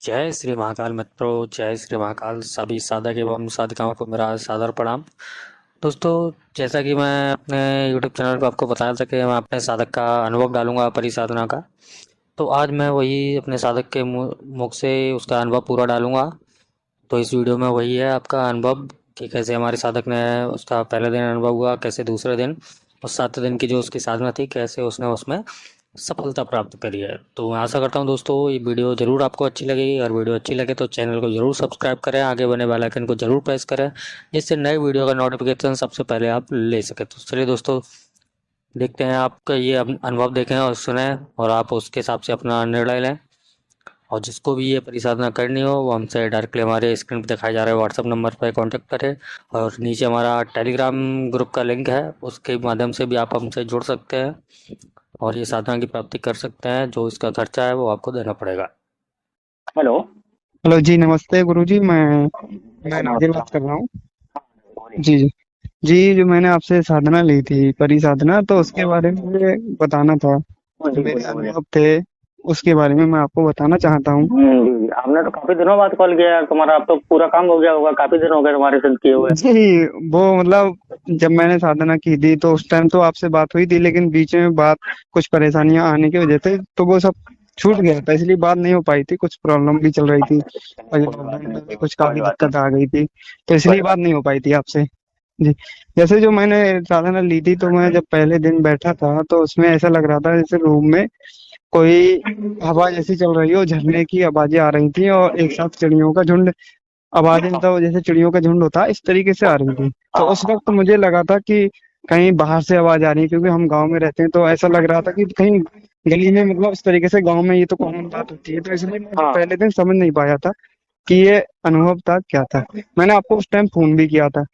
जय श्री महाकाल मित्रों, जय श्री महाकाल। सभी साधक एवं साधिकाओं को मेरा सादर प्रणाम। दोस्तों, जैसा कि मैं अपने YouTube चैनल पर आपको बताया था कि मैं अपने साधक का अनुभव डालूंगा परिसाधना का। तो आज मैं वही अपने साधक के मुख से उसका अनुभव पूरा डालूंगा। तो इस वीडियो में वही है आपका अनुभव कि कैसे हमारे साधक ने उसका पहले दिन अनुभव हुआ, कैसे दूसरे दिन और 7 दिन की जो उसकी साधना थी, कैसे उसने उसमें सफलता प्राप्त करी है। तो मैं आशा करता हूँ दोस्तों ये वीडियो ज़रूर आपको अच्छी लगेगी। और वीडियो अच्छी लगे तो चैनल को ज़रूर सब्सक्राइब करें, आगे बने बेल आइकन को ज़रूर प्रेस करें, जिससे नए वीडियो का नोटिफिकेशन सबसे पहले आप ले सकें। तो चलिए दोस्तों, देखते हैं आपका ये अनुभव देखें और सुने, और आप उसके हिसाब से अपना निर्णय लें। और जिसको भी ये परिसाधना करनी हो वो हमसे डायरेक्टली हमारे स्क्रीन पर दिखाए जा रहे व्हाट्सएप नंबर पर कांटेक्ट करें। और नीचे हमारा टेलीग्राम ग्रुप का लिंक है, उसके माध्यम से भी आप हमसे जुड़ सकते हैं और ये साधना की प्राप्ति कर सकते हैं। जो इसका खर्चा है वो आपको देना पड़ेगा। हेलो। हेलो जी, नमस्ते गुरुजी। मैं नाजिर बात कर रहा हूँ। जी जी। जी, जो मैंने आपसे साधना ली थी परिसाधना, तो उसके बारे में मुझे बताना था। जो बोलिए मेरे बोलिए बोलिए। अनुभव थे उसके बारे में मैं आपको बताना चाहता हूँ। जी, आपने तो काफी दिनों बाद कॉल किया यार। तुम्हारा अब तो पूरा काम हो गया होगा, काफी दिन हो गए तुम्हारे साथ किए हुए। जी, वो मतलब जब मैंने साधना की थी तो उस टाइम तो आपसे बात हुई थी, लेकिन बीच में बात कुछ परेशानियां आने की वजह से तो वो सब छूट गया था, इसलिए बात नहीं हो पाई थी। कुछ प्रॉब्लम भी चल रही थी और ये कोई बात लॉकडाउन नहीं, में भी कोई कुछ कोई काफी बात नहीं। दिक्कत आ गई थी, तो कोई इसलिए बात नहीं हो पाई थी आपसे। जी। जैसे जो मैंने साधना ली थी तो मैं जब पहले दिन बैठा था तो उसमें ऐसा लग रहा था जैसे रूम में कोई हवा जैसी चल रही हो, झरने की आवाजें आ रही थी और एक साथ चिड़ियों का झुंड, आवाजें मतलब जैसे चिड़ियों का झुंड होता है इस तरीके से आ रही थी। तो उस वक्त मुझे लगा था कि कहीं बाहर से आवाज आ रही है, क्योंकि हम गांव में रहते हैं, तो ऐसा लग रहा था कि कहीं गली में, मतलब इस तरीके से गांव में ये तो कॉमन बात होती है। तो इसलिए मैं जब पहले दिन समझ नहीं पाया था कि ये अनुभव था क्या था। मैंने आपको उस टाइम फोन भी किया था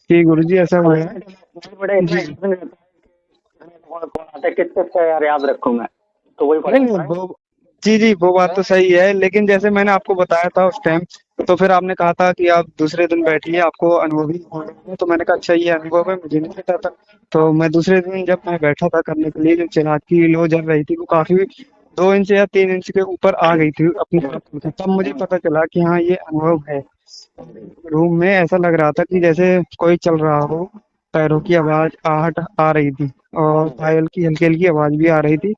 कि गुरुजी ऐसा हुआ है। बड़े इतना जी। इंटरेस्टिंग रहता है कि कौन कौन आता है, किस किस का यार याद रखूं मैं। तो वही नहीं पढ़ाई नहीं, पढ़ाई। वो जी जी, वो बात तो सही है, लेकिन जैसे मैंने आपको बताया था उस टाइम, तो फिर आपने कहा था कि आप दूसरे दिन बैठिए, आपको अनुभव ही होगा। तो मैंने कहा अच्छा ये अनुभव है, मुझे नहीं पता था। तो मैं दूसरे दिन जब मैं बैठा था करने के लिए, जो चिराग की लो जल रही थी वो काफी 2 इंच या 3 इंच के ऊपर आ गई थी अपने आप में। तब मुझे पता चला कि हाँ ये अनुभव है। रूम में ऐसा लग रहा था कि जैसे कोई चल रहा हो, पैरों की आवाज आहट आ रही थी और पायल की हल्की हल्की आवाज भी आ रही थी,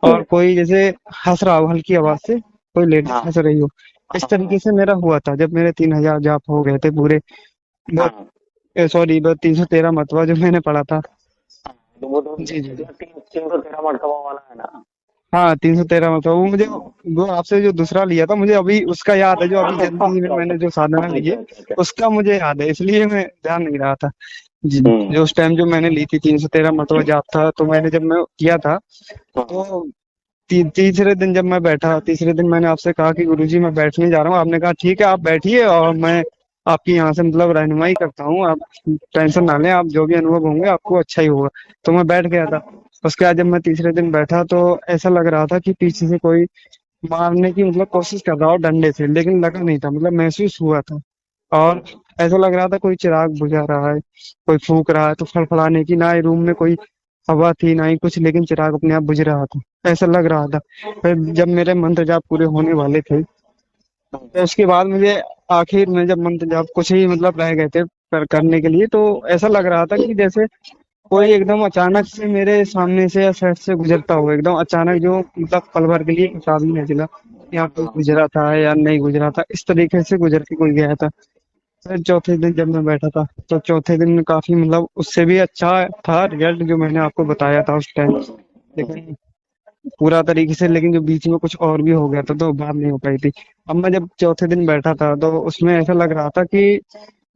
और कोई जैसे हंस रहा हो हल्की आवाज से, कोई लेडीज हंस रही हो। इस तरीके से मेरा हुआ था जब मेरे 3,000 जाप हो गए थे पूरे। वो सॉरी, वो 313 मतवा जो मैंने पढ़ा था। तो वो तो जी जी जी। 313 मरतबा वाला है ना। हाँ, 313 मतवा वो मुझे, वो आपसे जो दूसरा लिया था मुझे अभी उसका याद है, जो अभी जल्दी ही में अच्छा अच्छा मैंने जो साधना ली है अच्छा अच्छा अच्छा। उसका मुझे याद है, इसलिए मैं ध्यान नहीं रहा था। जी। हम्म। जो उस टाइम जो मैंने ली थी 313 मतवा जाप था, तो मैंने जब मैं किया था तो तीसरे दिन जब मैं बैठा, तीसरे दिन मैंने आपसे कहा कि गुरुजी मैं बैठने जा रहा हूँ। आपने कहा ठीक है आप बैठिए और मैं आपकी यहाँ से मतलब रहनुमाई करता हूँ, आप टेंशन ना लें, आप जो भी अनुभव होंगे आपको अच्छा ही होगा। तो मैं बैठ गया था। उसके बाद जब मैं तीसरे दिन बैठा तो ऐसा लग रहा था कि पीछे से कोई मारने की मतलब कोशिश कर रहा हो डंडे से, लेकिन लगा नहीं था, मतलब महसूस हुआ था। और ऐसा लग रहा था कोई चिराग बुझा रहा है, कोई फूंक रहा है, तो फड़फड़ाने की ना ही रूम में कोई हवा थी ना ही कुछ, लेकिन चिराग अपने आप बुझ रहा था, ऐसा लग रहा था। फिर जब मेरे मंत्र जाप पूरे होने वाले थे तो उसके बाद मुझे आखिर में जब मंत्र जाप कुछ ही मतलब रह गए थे करने के लिए, तो ऐसा लग रहा था कि जैसे कोई एकदम अचानक से मेरे सामने से या साइड से गुजरता हुआ, एकदम अचानक, जो मतलब पल भर के लिए पता भी नहीं चला यहाँ कोई गुजरा था या नहीं गुजरा था, इस तरीके से गुजर के कोई गया था। फिर चौथे दिन जब मैं बैठा था तो चौथे दिन काफी मतलब उससे भी अच्छा था रिजल्ट जो मैंने आपको बताया था उस टाइम, लेकिन पूरा तरीके से, लेकिन जो बीच में कुछ और भी हो गया था तो बात नहीं हो पाई थी। अब मैं जब चौथे दिन बैठा था तो उसमें ऐसा लग रहा था कि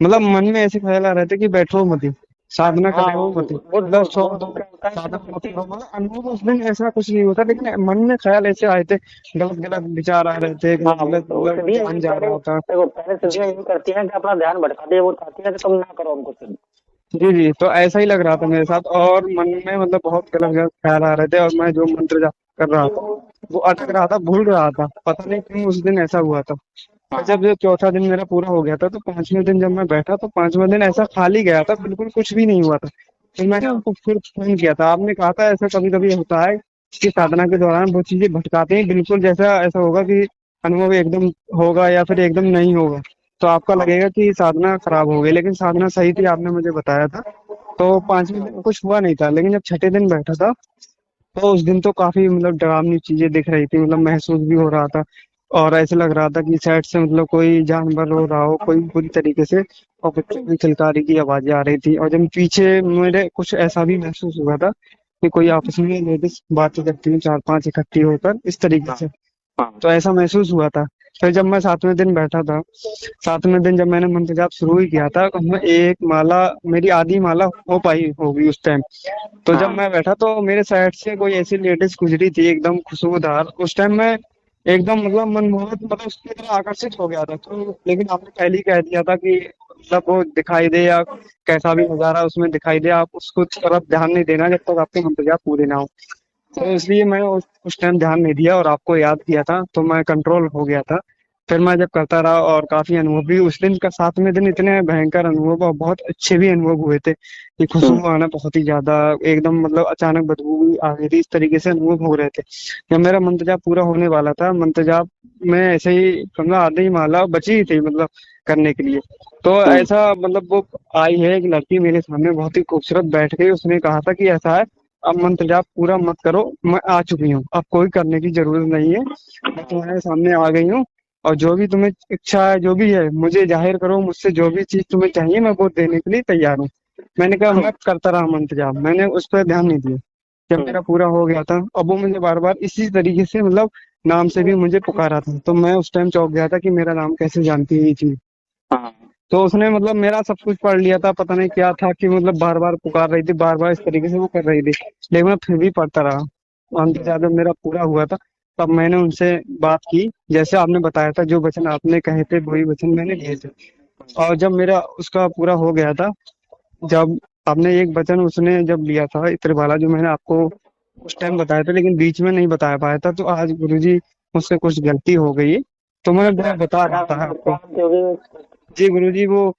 मतलब मन में ऐसे ख्याल आ रहे थे कि बैठो मत ही, साधना कर हाँ, रहे हो मत ही, वो मतलब सो वो दो, क्या होता है कि साधना जब मत व्यक्ति करो, मतलब अनुभव उस दिन ऐसा कुछ नहीं होता, लेकिन मन में ख्याल ऐसे आए थे, गलत गलत विचार आ रहे थे, हाँ गलत वो गलत तो मतलब सिद्धियां ध्यान यही जा पहले रहा था। देखो, पहले सिद्धियां यही करती हैं कि अपना ध्यान भटकाती है। वो चाहती है कि तुम ना करो उनको सिद्ध। जी जी, तो ऐसा ही लग रहा था मेरे साथ, और मन में मतलब बहुत गलत गलत ख्याल आ रहे थे, और मैं जो मंत्र जाप कर रहा था वो अटक रहा था, भूल रहा था, पता नहीं क्यों उस दिन ऐसा हुआ था। और जब जो चौथा दिन मेरा पूरा हो गया था तो पांचवें दिन जब मैं बैठा तो पांचवें दिन ऐसा खाली गया था, बिल्कुल कुछ भी नहीं हुआ था। फिर मैंने आपको फिर फोन किया था, आपने कहा था ऐसा कभी कभी होता है कि साधना के दौरान वो चीजें भटकाते हैं, बिल्कुल जैसा ऐसा होगा कि अनुभव एकदम होगा या फिर एकदम नहीं होगा, तो आपका लगेगा कि साधना खराब हो गई, लेकिन साधना सही थी, आपने मुझे बताया था। तो पांचवें दिन कुछ हुआ नहीं था, लेकिन जब छठे दिन बैठा था तो उस दिन तो काफी मतलब डरावनी चीजें दिख रही थी, मतलब महसूस भी हो रहा था। और ऐसे लग रहा था कि साइड से मतलब कोई जानवर रो रहा हो कोई बुरी तरीके से, और बच्चों की किलकारी की आवाजें आ रही थी। और जब पीछे मेरे कुछ ऐसा भी महसूस हुआ था कि कोई आपस में लेडीज बातें करती हुई चार पांच इकट्ठी होकर इस तरीके से, तो ऐसा महसूस हुआ था। फिर जब मैं सातवें दिन बैठा था, सातवें दिन जब मैंने मंत्र जाप शुरू ही किया था, तो मैं एक माला, मेरी आधी माला हो पाई होगी उस टाइम। तो जब मैं बैठा तो मेरे साइड से कोई ऐसी लेडीज गुजरी थी एकदम खुशबूदार, उस टाइम मैं एकदम मतलब मनमोहक, मतलब उसकी तरह आकर्षित हो गया था। तो लेकिन आपने पहले ही कह दिया था कि मतलब वो दिखाई दे या कैसा भी नजारा उसमें दिखाई दे, आप उसको तरफ ध्यान नहीं देना जब तक आपके मंत्र जाप पूरे ना हो। तो इसलिए मैं उस टाइम ध्यान नहीं दिया और आपको याद किया था, तो मैं कंट्रोल हो गया था। फिर मैं जब करता रहा और काफी अनुभव भी, उस दिन का सातवें दिन इतने भयंकर अनुभव और बहुत अच्छे भी अनुभव हुए थे कि खुशबू आना बहुत ही ज्यादा, एकदम मतलब अचानक बदबू भी आ गई थी, इस तरीके से अनुभव हो रहे थे। जब मेरा मंत्र जाप पूरा होने वाला था, मंत्र जाप में ऐसे ही समझा आधी माला बची ही थी मतलब करने के लिए, तो ऐसा मतलब वो आई है एक लड़की मेरे सामने बहुत ही खूबसूरत बैठ गई, उसने कहा था कि ऐसा है, अब मंत्र जाप पूरा मत करो, मैं आ चुकी हूँ, अब कोई करने की जरूरत नहीं है, मैं तुम्हारे सामने आ गई हूँ। और जो भी तुम्हें इच्छा है जो भी है मुझे जाहिर करो, मुझसे जो भी चीज तुम्हें चाहिए मैं वो देने के लिए तैयार हूँ। मैंने कहा मैं करता रहा मंत्र जाप, मैंने उस पर ध्यान नहीं दिया। जब मेरा पूरा हो गया था, अब वो मुझे बार बार इसी तरीके से मतलब नाम से भी मुझे पुकारा था, तो मैं उस टाइम चौंक गया था कि मेरा नाम कैसे जानती है ये चीज। तो उसने मतलब मेरा सब कुछ पढ़ लिया था, पता नहीं क्या था कि मतलब बार बार पुकार रही थी, बार बार इस तरीके से वो कर रही थी, लेकिन मैं फिर भी पढ़ता रहा। अंत जब मेरा पूरा हुआ था, तब मैंने उनसे बात की, जैसे आपने बताया था, जो वचन आपने कहे थे वही वचन मैंने लिए थे। और जब मेरा उसका पूरा हो गया था, जब आपने एक वचन उसने जब लिया था इत्र वाला, जो मैंने आपको उस टाइम बताया था लेकिन बीच में नहीं बता पाया था, तो आज गुरुजी मुझसे कुछ गलती हो गई है, तो मैं वो बता रहा था आपको। जी गुरुजी, वो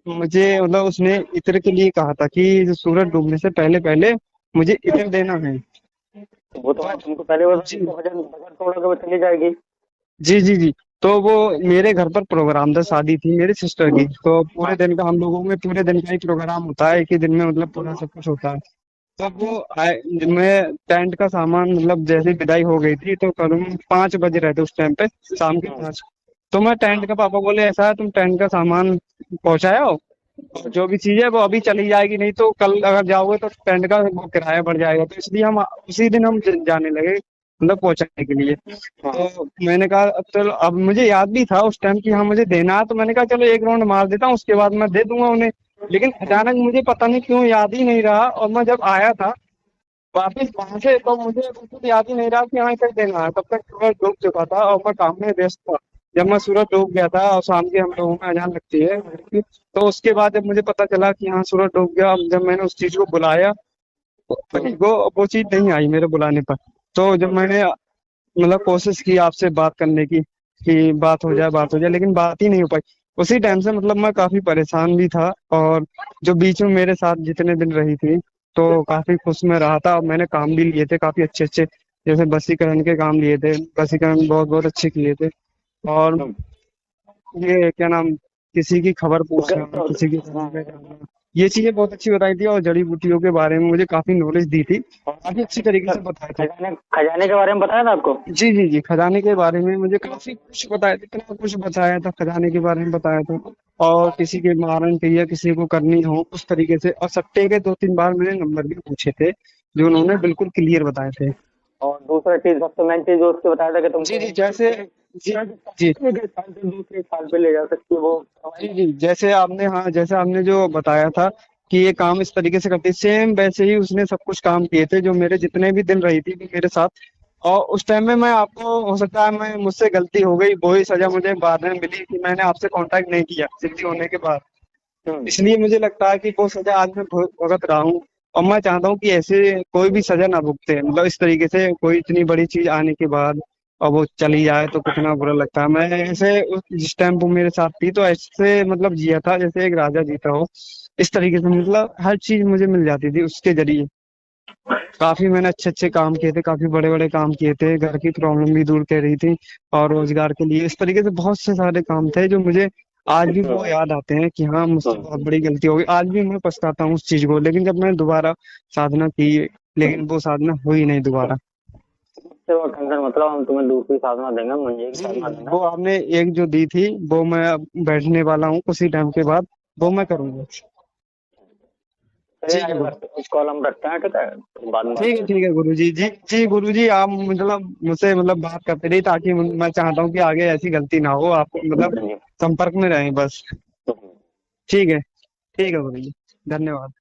मुझे मतलब उसने इत्र के लिए कहा था कि जो सूरज डूबने से पहले पहले मुझे इत्र देना है। वो तो आप तुमको पहले बता जी दी, तो भजन भजन तोड़ोगे वो चली जाएगी। जी जी जी। तो वो मेरे घर पर प्रोग्राम था, शादी थी मेरी सिस्टर की, तो पूरे दिन का हम लोगों में पूरे दिन का ही प्रोग्राम होता है, एक ही दिन में मतलब पूरा सब कुछ होता है। तब वो आए, मैं टेंट का सामान मतलब जैसे ही विदाई हो गई थी, तो करीब 5 बज रहे थे उस टाइम पे, शाम के 5। तो मैं टेंट का, पापा बोले ऐसा है तुम टेंट का सामान पहुंचाओ, और जो भी चीज है वो अभी चली जाएगी, नहीं तो कल अगर जाओगे तो टेंट का वो किराया बढ़ जाएगा, तो इसलिए हम उसी दिन हम जाने लगे मतलब पहुंचाने के लिए। तो मैंने कहा अब चलो, अब मुझे याद भी था उस टाइम कि हाँ मुझे देना है, तो मैंने कहा चलो एक राउंड मार देता हूँ उसके बाद मैं दे दूंगा उन्हें। लेकिन अचानक मुझे पता नहीं क्यों याद ही नहीं रहा, और मैं जब आया था वापिस वहां से, तो मुझे बिल्कुल याद ही नहीं रहा कि हाँ इसे देना है, तब तक सूरज डूब चुका था और मैं काम में व्यस्त था। जब मैं सूरज डूब गया था और शाम के हम लोगों में अजान लगती है की, तो उसके बाद जब मुझे पता चला कि हाँ सूरज डूब गया, अब जब मैंने उस चीज को बुलाया तो वो चीज नहीं आई मेरे बुलाने पर। तो जब मैंने मतलब कोशिश की आपसे बात करने की कि बात हो जाए, लेकिन बात ही नहीं हो पाई। उसी टाइम से मतलब मैं काफी परेशान भी था, और जो बीच में मेरे साथ जितने दिन रही थी तो काफी खुश में रहा था, और मैंने काम भी लिए थे काफी अच्छे अच्छे, जैसे बसीकरण के काम लिए थे, बसीकरण बहुत बहुत अच्छे किए थे। और ये क्या नाम, किसी की खबर पूछना, किसी के घर में जाना, ये चीजें बहुत अच्छी बताई थी, और जड़ी बूटियों के बारे में मुझे काफी नॉलेज दी थी, काफी अच्छी तरीके से बताए थे। खजाने खजाने के बारे में बताया था आपको। जी जी जी, खजाने के बारे में मुझे काफी कुछ बताया था, इतना कुछ बताया था, खजाने के बारे में बताया था। और किसी के मारण की या किसी को करनी हो उस तरीके से, और सट्टे के 2-3 बार मैंने नंबर भी पूछे थे जो उन्होंने बिल्कुल क्लियर बताए थे। और दूसरा चीज, सबसे मेन चीज जो उसके बताया था कि जी तुमको जी, जैसे जी जी एक साल से दूसरे साल पे ले जा सकती है वो जी जी, जैसे आपने, हाँ जैसे आपने जो बताया था कि ये काम इस तरीके से करती, सेम वैसे ही उसने सब कुछ काम किए थे जो मेरे जितने भी दिन रही थी वो मेरे साथ। और उस टाइम में मैं आपको, हो सकता है मैं मुझसे गलती हो गई, वही सजा मुझे बाद में मिली कि मैंने आपसे कांटेक्ट नहीं किया सिद्धि होने के बाद। इसलिए मुझे लगता है कि वो सजा आज मैं भुगत रहा हूँ। और मैं चाहता हूँ कि ऐसे कोई भी सजा ना भुगते, मतलब इस तरीके से कोई इतनी बड़ी चीज आने के बाद और वो चली जाए तो कितना बुरा लगता है। मैं ऐसे जिस टाइम वो मेरे साथ थी तो ऐसे मतलब जिया था जैसे एक राजा जीता हो, इस तरीके से मतलब हर चीज मुझे मिल जाती थी उसके जरिए। काफी मैंने अच्छे अच्छे काम किए थे, काफी बड़े बड़े काम किए थे, घर की प्रॉब्लम भी दूर कर रही थी और रोजगार के लिए इस तरीके से बहुत से सारे काम थे जो मुझे आज भी वो याद आते हैं कि हाँ मुझसे बहुत बड़ी गलती हो गई। आज भी मैं पछताता हूँ उस चीज को, लेकिन जब मैंने दोबारा साधना की, लेकिन वो साधना हुई नहीं दोबारा। चलो टेंशन मतलब, हम तुम्हें दूसरी साधना देंगे, मंजे की साधना देंगे। वो आपने एक जो दी थी वो मैं अब बैठने वाला हूँ कुछ ही टाइम के बाद, वो मैं करूंगा। चलिए ठीक है आज गुरु, बस इस कॉल हम रखते हैं, ठीक है, फिर बाद में बात करते ठीक है गुरु जी। जी जी गुरु जी, आप मतलब मुझसे मतलब बात करते रहिए ताकि मैं चाहता हूँ कि आगे ऐसी गलती ना हो, आप मतलब हैं। संपर्क में रहें बस। जी। ठीक है गुरु जी, धन्यवाद।